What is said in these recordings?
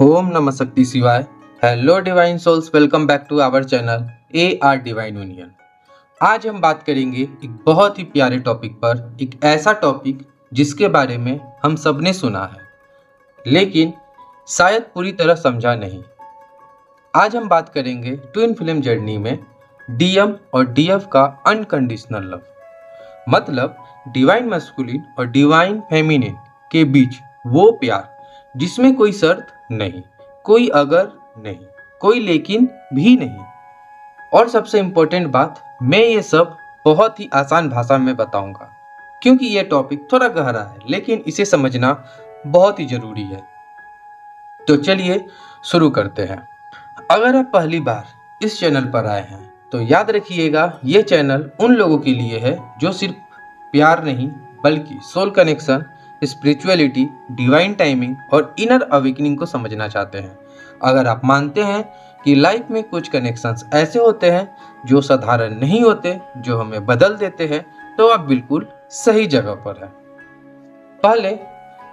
ओम नमः शक्ति शिवाय। Hello divine souls, welcome back to our channel A R divine union. आज हम बात करेंगे एक बहुत ही प्यारे टॉपिक पर, एक ऐसा टॉपिक जिसके बारे में हम सबने सुना है लेकिन शायद पूरी तरह समझा नहीं। आज हम बात करेंगे ट्विन फिल्म जर्नी में डीएम और डीएफ का अनकंडीशनल लव, मतलब डिवाइन मस्कुलिन और डिवाइन फेमिनिन के बीच वो प्यार जिसमें कोई शर्त नहीं, कोई अगर नहीं, कोई लेकिन भी नहीं। और सबसे इम्पोर्टेंट बात, मैं ये सब बहुत ही आसान भाषा में बताऊंगा क्योंकि ये टॉपिक थोड़ा गहरा है लेकिन इसे समझना बहुत ही जरूरी है। तो चलिए शुरू करते हैं। अगर आप पहली बार इस चैनल पर आए हैं तो याद रखिएगा, ये चैनल उन लोगों के लिए है जो सिर्फ प्यार नहीं बल्कि soul connection, spirituality, divine timing और इनर अवेकनिंग को समझना चाहते हैं। अगर आप मानते हैं कि लाइफ में कुछ कनेक्शंस ऐसे होते हैं जो साधारण नहीं होते, जो हमें बदल देते हैं, तो आप बिल्कुल सही जगह पर हैं। पहले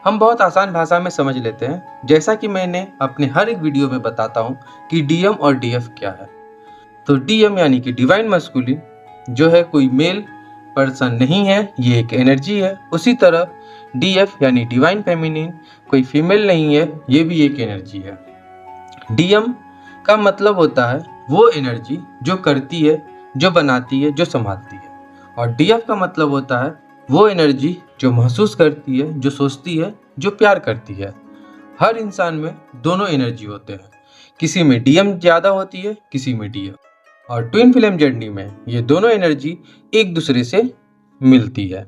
हम बहुत आसान भाषा में समझ लेते हैं, जैसा कि मैंने अपने हर एक वीडियो में बताता हूँ कि डीएम और डीएफ क्या है। तो डीएम यानी कि डिवाइन मस्कुलिन जो है कोई मेल पर्सन नहीं है, ये एक एनर्जी है। उसी तरह डीएफ यानी डिवाइन फेमिनिन कोई फीमेल नहीं है, ये भी एक एनर्जी है। डीएम का मतलब होता है वो एनर्जी जो करती है, जो बनाती है, जो संभालती है। और डीएफ का मतलब होता है वो एनर्जी जो महसूस करती है, जो सोचती है, जो प्यार करती है। हर इंसान में दोनों एनर्जी होते हैं, किसी में डीएम ज़्यादा होती है, किसी में डीएफ। और ट्विन फिल्म जर्नी में ये दोनों एनर्जी एक दूसरे से मिलती है।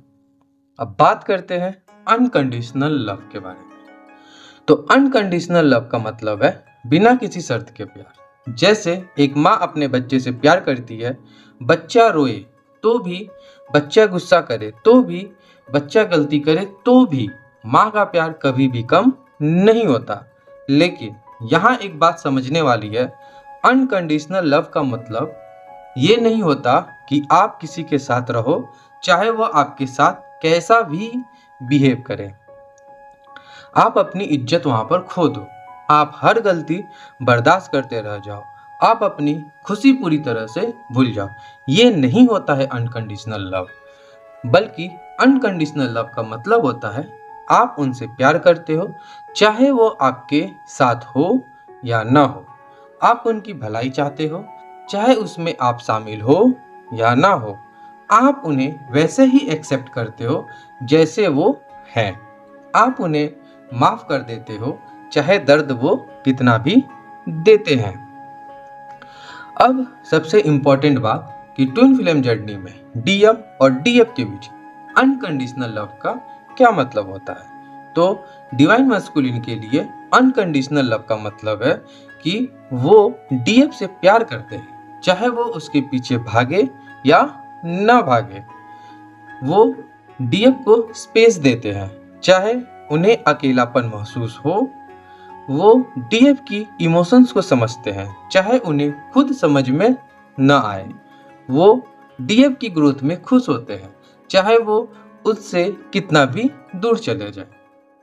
अब बात करते हैं अनकंडीशनल लव के बारे में। तो अनकंडीशनल लव का मतलब है बिना किसी शर्त के प्यार। जैसे एक माँ अपने बच्चे से प्यार करती है, बच्चा रोए तो भी, बच्चा गुस्सा करे तो भी, बच्चा गलती करे तो भी माँ का प्यार कभी भी कम नहीं होता। लेकिन यहाँ एक बात समझने वाली है, अनकंडीशनल लव का मतलब ये नहीं होता कि आप किसी के साथ रहो चाहे वह आपके साथ कैसा भी बिहेव करें। आप अपनी इज्जत वहां पर खो दो, आप हर गलती बर्दाश्त करते रह जाओ, आप अपनी खुशी पूरी तरह से भूल जाओ। ये नहीं होता है अनकंडीशनल लव। बल्कि अनकंडीशनल लव का मतलब होता है आप उनसे प्यार करते हो चाहे वो आपके साथ हो या ना हो। आप उनकी भलाई चाहते हो चाहे उसमें आप शामिल हो या ना हो। आप उन्हें वैसे ही एक्सेप्ट करते हो जैसे वो हैं। आप उन्हें माफ कर देते हो चाहे दर्द वो कितना भी देते हैं। अब सबसे इम्पोर्टेंट बात कि ट्विन फिल्म जर्नी में डीएम और डीएफ के बीच अनकंडीशनल लव का क्या मतलब होता है। तो डिवाइन मस्कुलिन के लिए अनकंडीशनल लव का मतलब है कि वो डीएफ से प्यार करते हैं चाहे वो उसके पीछे भागे या ना भागे। वो डीएफ को स्पेस देते हैं चाहे उन्हें अकेलापन महसूस हो। वो डीएफ की इमोशंस को समझते हैं चाहे उन्हें खुद समझ में न आए। वो डीएफ की ग्रोथ में खुश होते हैं चाहे वो उससे कितना भी दूर चले जाए।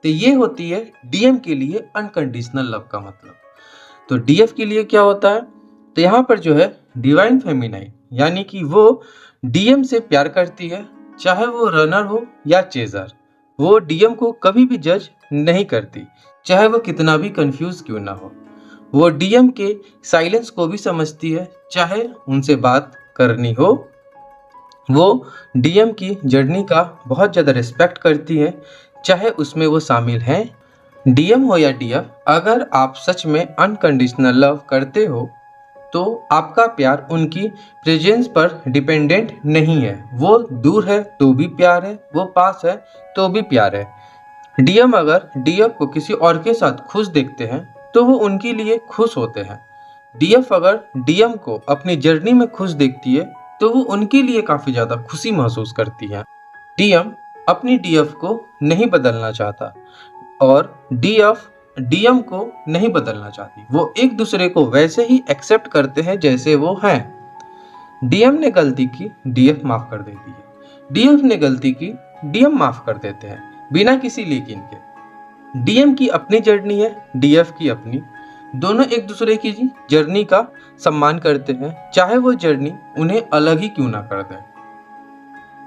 तो ये होती है डीएम के लिए अनकंडीशनल लव का मतलब। तो डीएफ के लिए क्या होता है, तो यहाँ पर जो है डिवाइन फेमिनाइन यानी कि वो डीएम से प्यार करती है चाहे वो रनर हो या चेजर। वो डीएम को कभी भी जज नहीं करती चाहे वो कितना भी कंफ्यूज क्यों ना हो। वो डीएम के साइलेंस को भी समझती है चाहे उनसे बात करनी हो। वो डीएम की जर्नी का बहुत ज़्यादा रिस्पेक्ट करती है चाहे उसमें वो शामिल हैं। डीएम हो या डीएफ, अगर आप सच में अनकंडीशनल लव करते हो तो आपका प्यार उनकी प्रेजेंस पर डिपेंडेंट नहीं है। वो दूर है तो भी प्यार है, वो पास है तो भी प्यार है। डीएम अगर डीएफ को किसी और के साथ खुश देखते हैं तो वो उनके लिए खुश होते हैं। डीएफ अगर डीएम को अपनी जर्नी में खुश देखती है तो वो उनके लिए काफ़ी ज़्यादा खुशी महसूस करती है। डीएम अपनी डीएफ को नहीं बदलना चाहता और डीएफ डीएम को नहीं बदलना चाहती। वो एक दूसरे को वैसे ही एक्सेप्ट करते हैं जैसे वो हैं। डीएम ने गलती की, डीएफ माफ कर देती है। डीएफ ने गलती की, डीएम माफ कर देते हैं बिना किसी लेकिन के। डीएम की अपनी जर्नी है, डीएफ की अपनी। दोनों एक दूसरे की जर्नी का सम्मान करते हैं, चाहे वो जर्नी उन्हें अलग ही क्यों ना कर दे।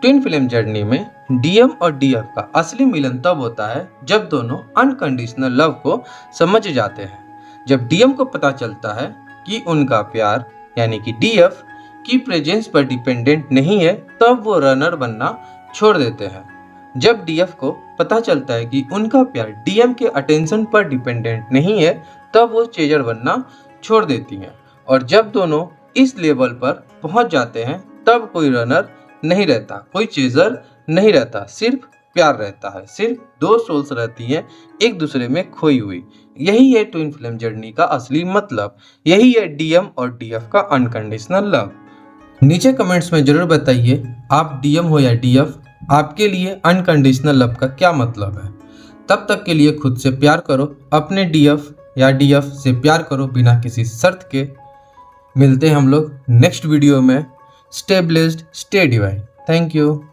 ट्विन फ्लेम जर्नी में डीएम और डीएफ का असली मिलन तब होता है जब दोनों अनकंडीशनल लव को समझ जाते हैं। जब डीएम को पता चलता है कि उनका प्यार यानी कि डीएफ की प्रेजेंस पर डिपेंडेंट नहीं है, तब वो रनर बनना छोड़ देते हैं। जब डीएफ को पता चलता है कि उनका प्यार डीएम के अटेंशन पर डिपेंडेंट नहीं है, तब वो चेजर बनना छोड़ देती हैं। और जब दोनों इस लेवल पर पहुंच जाते हैं, तब कोई रनर नहीं रहता, कोई चेजर नहीं रहता, सिर्फ प्यार रहता है। सिर्फ दो सोल्स रहती हैं एक दूसरे में खोई हुई। यही है ट्विन फ्लेम जर्नी का असली मतलब। यही है डीएम और डीएफ का अनकंडीशनल लव। नीचे कमेंट्स में जरूर बताइए, आप डीएम हो या डीएफ, आपके लिए अनकंडीशनल लव का क्या मतलब है। तब तक के लिए खुद से प्यार करो, अपने डीएफ या डीएफ से प्यार करो बिना किसी शर्त के। मिलते हैं हम लोग नेक्स्ट वीडियो में। Stay blessed, stay divine. Thank you.